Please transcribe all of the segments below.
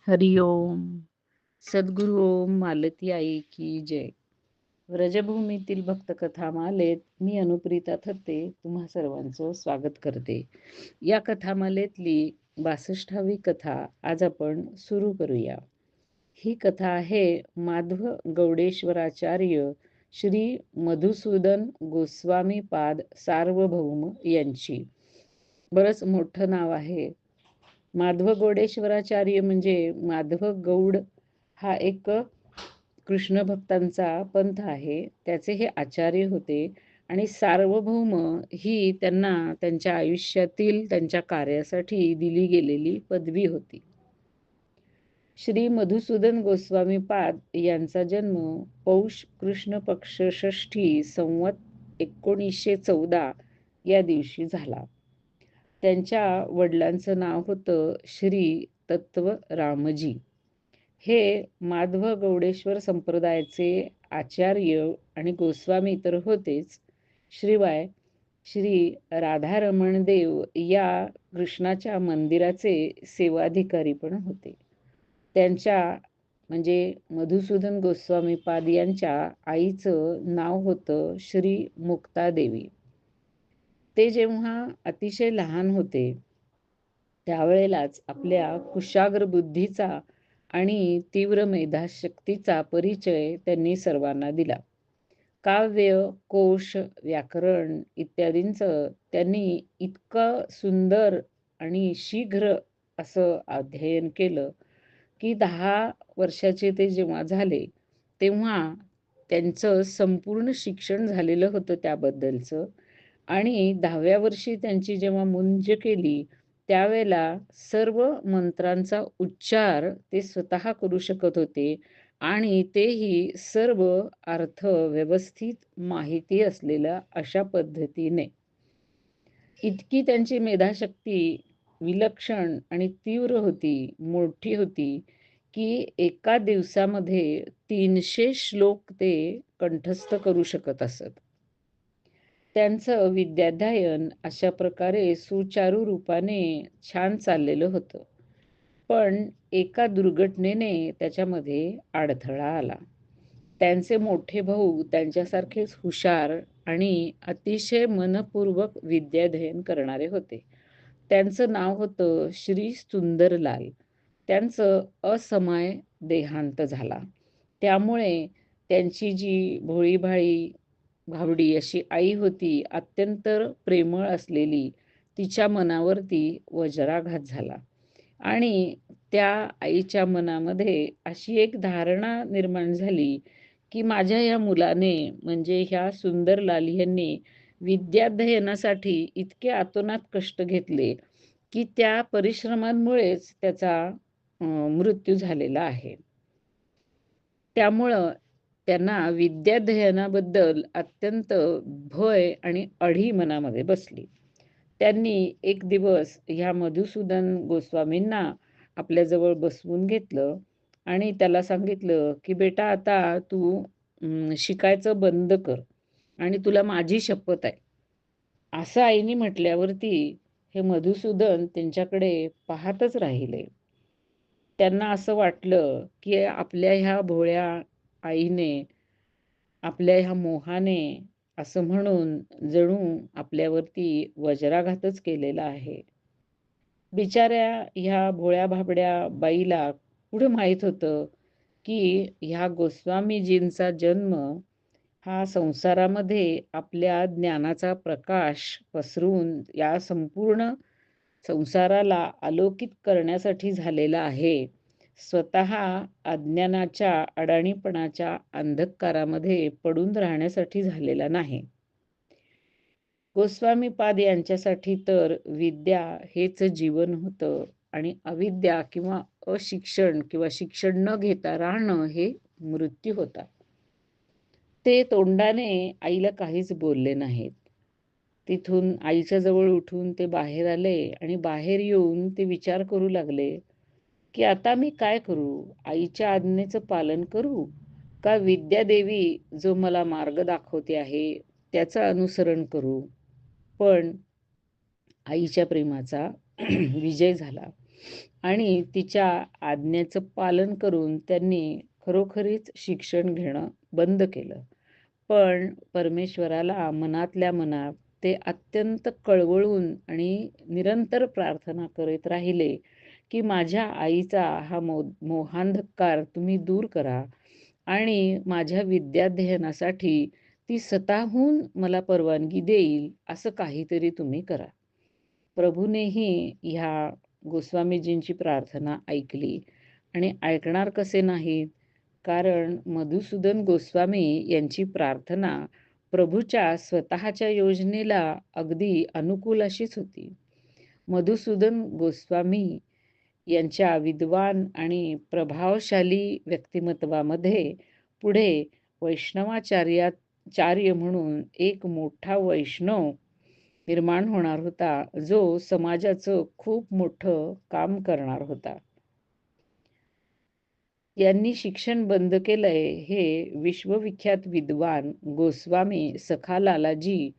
हरि ओम. सद्गुरु ओम मालती आई की जय. व्रजभूमीतील भक्तकथा मालेत मी अनुप्रिता थत्ते तुम्हा सर्वांचं स्वागत करते. या कथामालेतली 62वी कथा आज आपण सुरू करूया. ही कथा आहे माधव गौडेश्वराचार्य श्री मधुसूदन गोस्वामी पाद सार्वभौम यांची. बरंच मोठं नाव आहे. माधव गौडेश्वराचार्य म्हणजे माधव गौड हा एक कृष्ण भक्तांचा पंथ आहे. त्याचे हे आचार्य होते आणि सार्वभौम ही त्यांना त्यांच्या आयुष्यातील त्यांच्या कार्यासाठी दिली गेलेली पदवी होती. श्री मधुसूदन गोस्वामी पाद यांचा जन्म पौष कृष्ण पक्ष षष्ठी संवत 1914 या दिवशी झाला. त्यांच्या वडिलांचं नाव होतं श्री तत्वरामजी. हे माधव गौडेश्वर संप्रदायाचे आचार्य आणि गोस्वामी तर होतेच, शिवाय श्री राधारमण देव या कृष्णाच्या मंदिराचे सेवाधिकारी पण होते. त्यांच्या म्हणजे मधुसूदन गोस्वामी पाद यांच्या आईचं नाव होतं श्री मुक्तादेवी. ते जेव्हा अतिशय लहान होते त्यावेळेलाच आपल्या कुशाग्र बुद्धीचा आणि तीव्र मेधाशक्तीचा परिचय त्यांनी सर्वांना दिला. काव्य, कोश, व्याकरण इत्यादींचं त्यांनी इतकं सुंदर आणि शीघ्र असं अध्ययन केलं की 10 वर्षाचे ते जेव्हा झाले तेव्हा त्यांचं संपूर्ण शिक्षण झालेलं होतं त्याबद्दलचं. आणि 10व्या वर्षी त्यांची जेव्हा मुंज केली त्यावेळेला सर्व मंत्रांचा उच्चार ते स्वतः करू शकत होते आणि तेही सर्व अर्थ व्यवस्थित माहिती असलेल्या अशा पद्धतीने. इतकी त्यांची मेधाशक्ती विलक्षण आणि तीव्र होती, मोठी होती की एका दिवसामध्ये 300 श्लोक ते कंठस्थ करू शकत असत. त्यांचं विद्याध्ययन अशा प्रकारे सुचारू रूपाने छान चाललेलं होतं. पण एका दुर्घटनेने त्याच्यामध्ये अडथळा आला. त्यांचे मोठे भाऊ त्यांच्यासारखेच हुशार आणि अतिशय मनपूर्वक विद्याध्ययन करणारे होते. त्यांचं नाव होतं श्री सुंदरलाल. त्यांचं असमय देहांत झाला. त्यामुळे त्यांची जी भोळीभाळी भावडी अशी आई होती, अत्यंत प्रेमळ असलेली, तिच्या मनावरती वज्राघात झाला आणि त्या आईच्या मनामध्ये अशी एक धारणा निर्माण झाली की माझ्या या मुलाने म्हणजे ह्या सुंदरलाल यांनी विद्याध्ययनासाठी इतके अतोनात कष्ट घेतले की त्या परिश्रमांमुळेच त्याचा मृत्यू झालेला आहे. त्यामुळं त्यांना विद्याध्ययनाबद्दल अत्यंत भय आणि अढी मनामध्ये बसली. त्यांनी एक दिवस ह्या मधुसूदन गोस्वामींना आपल्याजवळ बसवून घेतलं आणि त्याला सांगितलं की बेटा आता तू शिकायचं बंद कर आणि तुला माझी शपथ आहे. असं आईने म्हटल्यावरती हे मधुसूदन त्यांच्याकडे पाहतच राहिले. त्यांना असं वाटलं की आपल्या ह्या भोळ्या आईने आपल्या ह्या मोहाने असं म्हणून जणू आपल्यावरती वज्राघातच केलेला आहे. बिचाऱ्या ह्या भोळ्या भाबड्या बाईला पुढे माहित होतं की ह्या गोस्वामीजींचा जन्म हा संसारामध्ये आपल्या ज्ञानाचा प्रकाश पसरवून या संपूर्ण संसाराला अलौकिक करण्यासाठी झालेला आहे. स्वतः अज्ञानाच्या अडाणीपणाच्या अंधकारामध्ये पडून राहण्यासाठी झालेला नाही. गोस्वामी पाद यांच्यासाठी तर विद्या हेच जीवन होतं आणि अविद्या किंवा अशिक्षण किंवा शिक्षण न घेता राहणं हे मृत्यू होता. ते तोंडाने आईला काहीच बोलले नाहीत. तिथून आईच्या जवळ उठून ते बाहेर आले आणि बाहेर येऊन ते विचार करू लागले की आता मी काय करू? आईच्या आज्ञेचं पालन करू का विद्यादेवी जो मला मार्ग दाखवते आहे त्याचं अनुसरण करू? पण आईच्या प्रेमाचा विजय झाला. आणि तिच्या आज्ञेचं पालन करून त्यांनी खरोखरीच शिक्षण घेणं बंद केलं. पण परमेश्वराला मनातल्या मनात ते अत्यंत कळवळून आणि निरंतर प्रार्थना करत राहिले, की माझ्या आईचा हा मोहांधकार तुम्ही दूर करा आणि माझ्या विद्याध्ययनासाठी ती स्वतःहून मला परवानगी देईल, असं काहीतरी तुम्ही करा. प्रभूनेही ह्या गोस्वामीजींची प्रार्थना ऐकली आणि ऐकणार कसे नाहीत? कारण मधुसूदन गोस्वामी यांची प्रार्थना प्रभूच्या स्वतःच्या योजनेला अगदी अनुकूल अशीच होती. मधुसूदन गोस्वामी यांच्या विद्वान आणि प्रभावशाली व्यक्तिमत्वामध्ये पुढे चार्य म्हणून एक मोठा वैष्णव निर्माण होणार होता, जो समाजाचं खूप मोठं काम करणार होता. यांनी शिक्षण बंद केलंय हे विश्वविख्यात विद्वान गोस्वामी सखालालाजी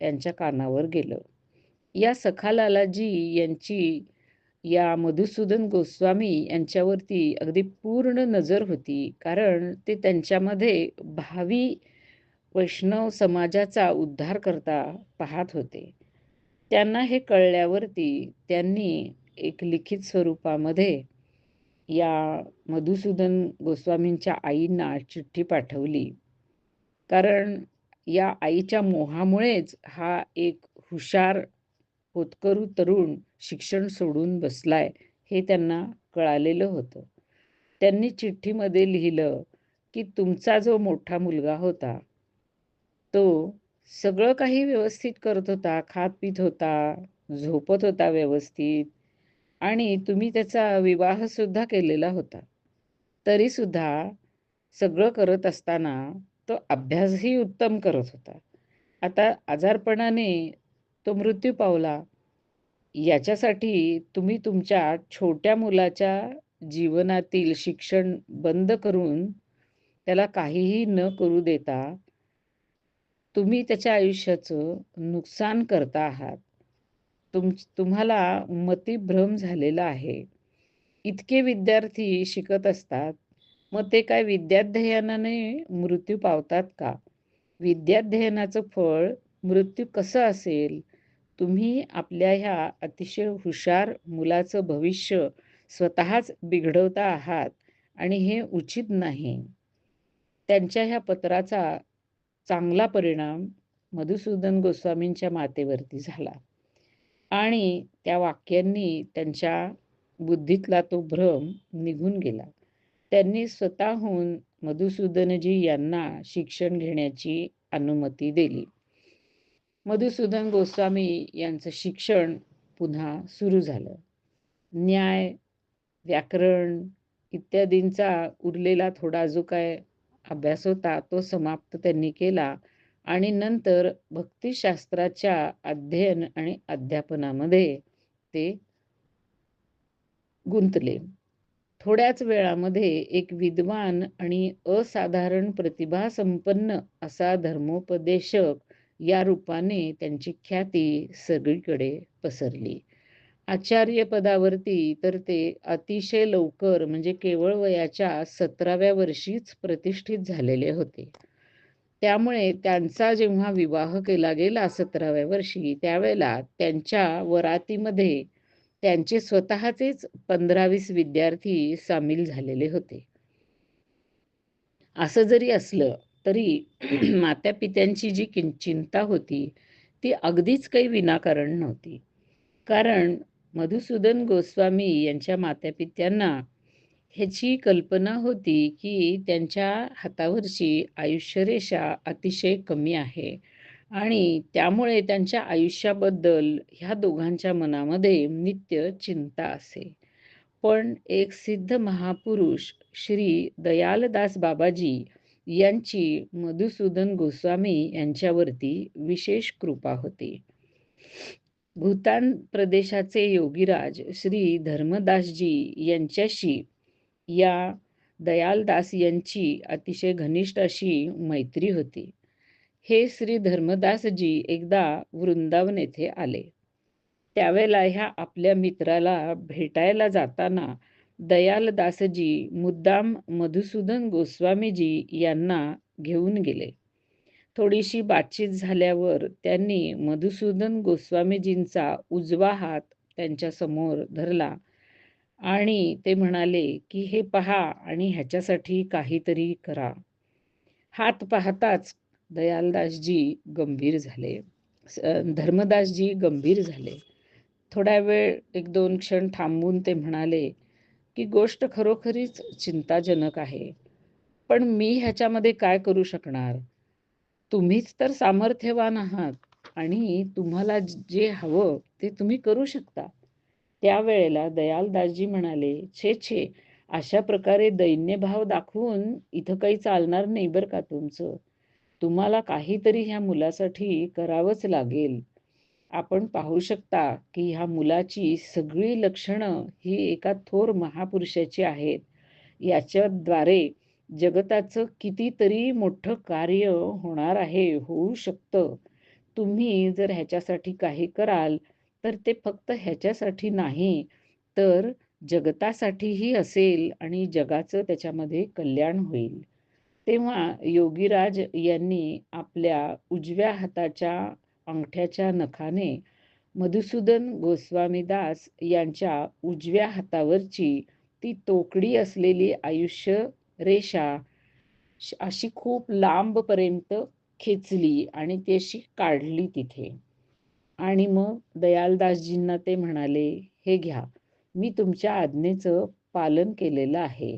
यांच्या कानावर गेलं. या सखालालाजी यांची या मधुसूदन गोस्वामी यांच्यावरती अगदी पूर्ण नजर होती, कारण ते त्यांच्यामध्ये भावी वैष्णव समाजाचा उद्धार करता पाहत होते. त्यांना हे कळल्यावरती त्यांनी एक लिखित स्वरूपामध्ये या मधुसूदन गोस्वामींच्या आईंना चिठ्ठी पाठवली. कारण या आईच्या मोहामुळेच हा एक हुशार होतकरू तरुण शिक्षण सोडून बसलाय, हे त्यांना कळालेलं होतं. त्यांनी चिठ्ठीमध्ये लिहिलं, की तुमचा जो मोठा मुलगा होता, तो सगळं काही व्यवस्थित करत होता, खात-पीत होता, झोपत होता व्यवस्थित आणि तुम्ही त्याचा विवाहसुद्धा केलेला होता. तरीसुद्धा सगळं करत असताना तो अभ्यासही उत्तम करत होता. आता आजारपणाने तो मृत्यू पावला. याच्यासाठी तुम्ही तुमच्या छोट्या मुलाच्या जीवनातील शिक्षण बंद करून त्याला काहीही न करू देता तुम्ही त्याच्या आयुष्याचं नुकसान करता आहात. तुम्हाला मतिभ्रम झालेला आहे. इतके विद्यार्थी शिकत असतात, मग ते काय विद्याध्ययनाने मृत्यू पावतात का? विद्याध्ययनाचं फळ मृत्यू कसं असेल? तुम्ही आपल्या ह्या अतिशय हुशार मुलाचं भविष्य स्वतःच बिघडवता आहात आणि हे उचित नाही. त्यांच्या ह्या पत्राचा चांगला परिणाम मधुसूदन गोस्वामींच्या मातेवरती झाला आणि त्या वाक्यांनी त्यांच्या बुद्धीतला तो भ्रम निघून गेला. त्यांनी स्वतःहून मधुसूदनजी यांना शिक्षण घेण्याची अनुमती दिली. मधुसूदन गोस्वामी यांचं शिक्षण पुन्हा सुरू झालं. न्याय, व्याकरण इत्यादींचा उरलेला थोडा जो काय अभ्यास होता, तो समाप्त त्यांनी केला आणि नंतर भक्तिशास्त्राच्या अध्ययन आणि अध्यापनामध्ये ते गुंतले. थोड्याच वेळामध्ये एक विद्वान आणि असाधारण प्रतिभासंपन्न असा धर्मोपदेशक या रूपाने त्यांची ख्याती सगळीकडे पसरली. आचार्य पदावरती तर ते अतिशय लवकर, म्हणजे केवळ वयाच्या 17व्या वर्षीच प्रतिष्ठित झालेले होते. त्यामुळे त्यांचा जेव्हा विवाह केला गेला 17व्या वर्षी, त्यावेळेला त्यांच्या वरातीमध्ये त्यांचे स्वतःचेच 15-20 विद्यार्थी सामील झालेले होते. असं जरी असलं तरी मातापित्यांची जी चिंता होती, ती अगदीच काही विनाकारण नव्हती. कारण मधुसूदन गोस्वामी यांच्या मातापित्यांना ह्याची कल्पना होती, की त्यांच्या हातावरची आयुष्यरेषा अतिशय कमी आहे आणि त्यामुळे त्यांच्या आयुष्याबद्दल ह्या दोघांच्या मनामध्ये नित्य चिंता असे. पण एक सिद्ध महापुरुष श्री दयालदास बाबाजी यांची मधुसूदन गोस्वामी यांच्यावरती विशेष कृपा होती. भूतान प्रदेशाचे योगीराज श्री धर्मदासजी यांच्याशी या दयालदास यांची अतिशय घनिष्ठ अशी मैत्री होती. हे श्री धर्मदासजी एकदा वृंदावन येथे आले. त्यावेळेला ह्या आपल्या मित्राला भेटायला जाताना दयालदासजी मुद्दाम मधुसूदन गोस्वामीजी यांना घेऊन गेले. थोडीशी बातचीत झाल्यावर त्यांनी मधुसूदन गोस्वामीजींचा उजवा हात त्यांच्या समोर धरला आणि ते म्हणाले, की "हे पहा आणि ह्याच्यासाठी काहीतरी करा." हात पाहताच दयालदासजी गंभीर झाले. धर्मदासजी गंभीर झाले. थोडा वेळ 1-2 क्षण थांबून ते म्हणाले, की "गोष्ट खरोखरीच चिंताजनक आहे. पण मी ह्याच्यामध्ये काय करू शकणार? तुम्हीच तर सामर्थ्यवान आहात आणि तुम्हाला जे हवं ते तुम्ही करू शकता." त्यावेळेला दयालदासजी म्हणाले, "छे छे, अशा प्रकारे दैन्यभाव दाखवून इथं काही चालणार नाही बरं का तुमचं. तुम्हाला काहीतरी ह्या मुलासाठी करावंच लागेल. आपण पाहू शकता की ह्या मुलाची सगळी लक्षणं ही एका थोर महापुरुषाची आहेत. याच्याद्वारे जगताचं कितीतरी मोठं कार्य होणार आहे, होऊ शकतं. तुम्ही जर ह्याच्यासाठी काही कराल, तर ते फक्त ह्याच्यासाठी नाही, तर जगतासाठीही असेल आणि जगाचं त्याच्यामध्ये कल्याण होईल." तेव्हा योगीराज यांनी आपल्या उजव्या हाताच्या अंगठ्याच्या नखाने मधुसूदन गोस्वामीदास यांच्या उजव्या हातावरची ती तोकडी असलेली आयुष्य रेषा अशी खूप लांबपर्यंत खेचली आणि ती अशी काढली तिथे. आणि मग दयालदासजींना ते म्हणाले, "हे घ्या, मी तुमच्या आज्ञेचं पालन केलेलं आहे.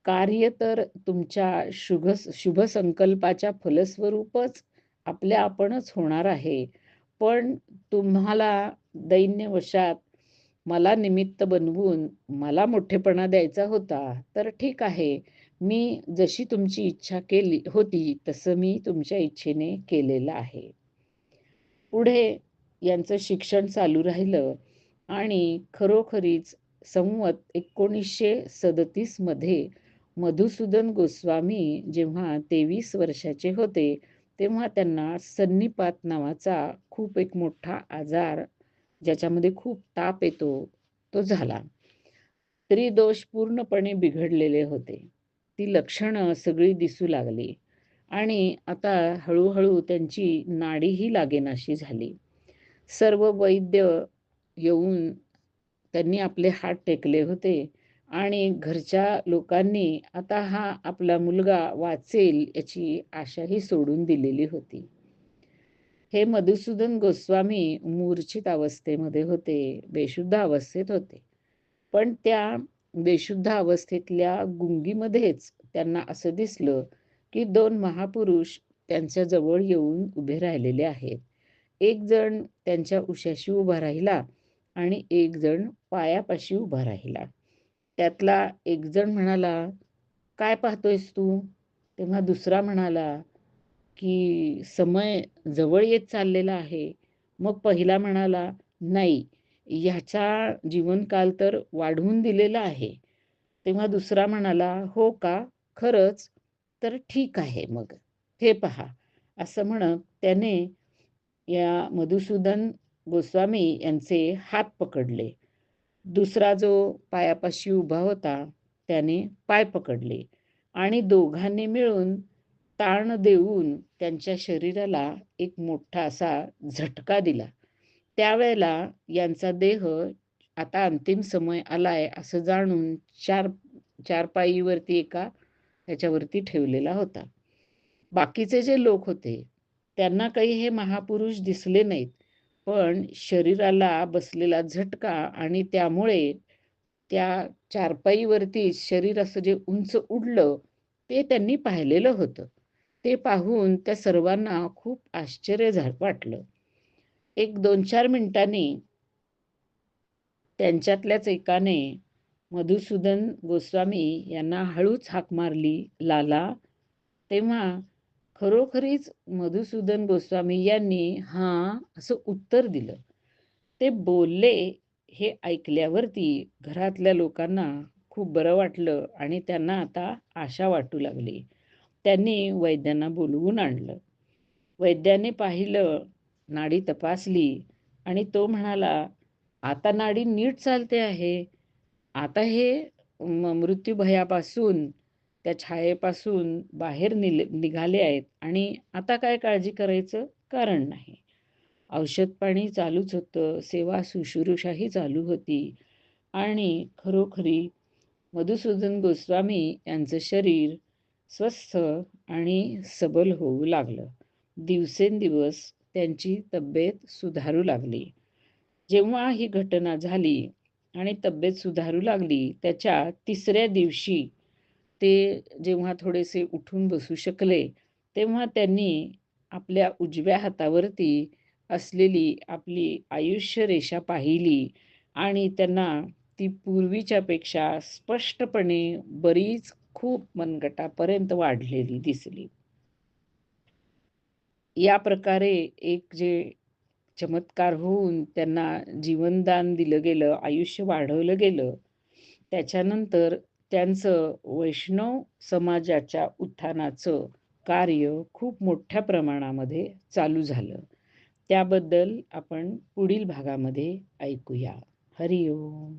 कार्य तर तुमच्या शुभ संकल्पाच्या फलस्वरूपच आपल्या आपणच होणार आहे. पण तुम्हाला दैन्यवशात मला निमित्त बनवून मला मोठेपणा द्यायचा होता, तर ठीक आहे. मी जशी तुमची इच्छा केली होती, तसं मी तुमच्या इच्छेने केलेलं आहे." पुढे यांचं शिक्षण चालू राहिलं आणि खरोखरीच संवत 1937 मध्ये मधुसूदन गोस्वामी जेव्हा 23 वर्षाचे होते, तेव्हा त्यांना सन्निपात नावाचा खूप एक मोठा आजार, ज्याच्यामध्ये खूप ताप येतो, तो झाला. स्त्रीदोष पूर्णपणे बिघडलेले होते. ती लक्षणं सगळी दिसू लागली आणि आता हळूहळू त्यांची नाडीही लागेनाशी झाली. सर्व वैद्य येऊन त्यांनी आपले हात टेकले होते आणि घरच्या लोकांनी आता हा आपला मुलगा वाचेल याची आशाही सोडून दिलेली होती. हे मधुसूदन गोस्वामी मूर्छित अवस्थेमध्ये होते, बेशुद्ध अवस्थेत होते. पण त्या बेशुद्ध अवस्थेतल्या गुंगीमध्येच त्यांना असं दिसलं, की 2 महापुरुष त्यांच्या जवळ येऊन उभे राहिलेले आहेत. एक जण त्यांच्या उशाशी उभा राहिला आणि एक जण पायापाशी उभा राहिला. त्यातला एक जण म्हणाला, "काय पाहतोयस तू?" तेव्हा दुसरा म्हणाला, की "समय जवळ येत चाललेला आहे." मग पहिला म्हणाला, "नाही, ह्याचा जीवनकाल तर वाढवून दिलेला आहे." तेव्हा दुसरा म्हणाला, "हो का? खरंच? तर ठीक आहे मग. हे पहा." असं म्हणत त्याने या मधुसूदन गोस्वामी यांचे हात पकडले. दुसरा जो पायापाशी उभा होता, त्याने पाय पकडले आणि दोघांनी मिळून ताण देऊन त्यांच्या शरीराला एक मोठा असा झटका दिला. त्यावेळेला यांचा देह आता अंतिम समय आलाय असं जाणून चारपाईवरती एका ह्याच्यावरती ठेवलेला होता. बाकीचे जे लोक होते, त्यांना काही हे महापुरुष दिसले नाहीत. पण शरीराला बसलेला झटका आणि त्यामुळे त्या चारपाईवरती शरीर असं जे उंच उडलं, ते त्यांनी पाहिलेलं होतं. ते पाहून त्या सर्वांना खूप आश्चर्य वाटलं. एक 2-4 मिनिटांनी त्यांच्यातल्याच एकाने मधुसूदन गोस्वामी यांना हळूच हाक मारली, "लाला." तेव्हा खरोखरीच मधुसूदन गोस्वामी यांनी "हां" असं उत्तर दिलं. ते बोलले हे ऐकल्यावरती घरातल्या लोकांना खूप बरं वाटलं आणि त्यांना आता आशा वाटू लागली. त्यांनी वैद्यांना बोलवून आणलं. वैद्याने पाहिलं, नाडी तपासली आणि तो म्हणाला, आता नाडी नीट चालते आहे. आता हे मृत्यू भयापासून, त्या छायेपासून बाहेर निघाले आहेत आणि आता काय काळजी करायचं कारण नाही. औषध-पाणी चालूच होतं, सेवा शुश्रूषाही चालू होती आणि खरोखरी मधुसूदन गोस्वामी यांचं शरीर स्वस्थ आणि सबल होऊ लागलं. दिवसेंदिवस त्यांची तब्येत सुधारू लागली. जेव्हा ही घटना झाली आणि तब्येत सुधारू लागली, त्याच्या 3ऱ्या दिवशी ते जेव्हा थोडेसे उठून बसू शकले, तेव्हा त्यांनी आपल्या उजव्या हातावरती असलेली आपली आयुष्य रेषा पाहिली आणि त्यांना ती पूर्वीच्यापेक्षा स्पष्टपणे बरीच खूप मनगटापर्यंत वाढलेली दिसली. या प्रकारे एक जे चमत्कार होऊन त्यांना जीवनदान दिलं गेलं, आयुष्य वाढवलं गेलं. त्याच्यानंतर त्यांचं वैष्णव समाजाच्या उत्थानाचं कार्य खूप मोठ्या प्रमाणामध्ये चालू झालं. त्याबद्दल आपण पुढील भागामध्ये ऐकूया. हरी ओम.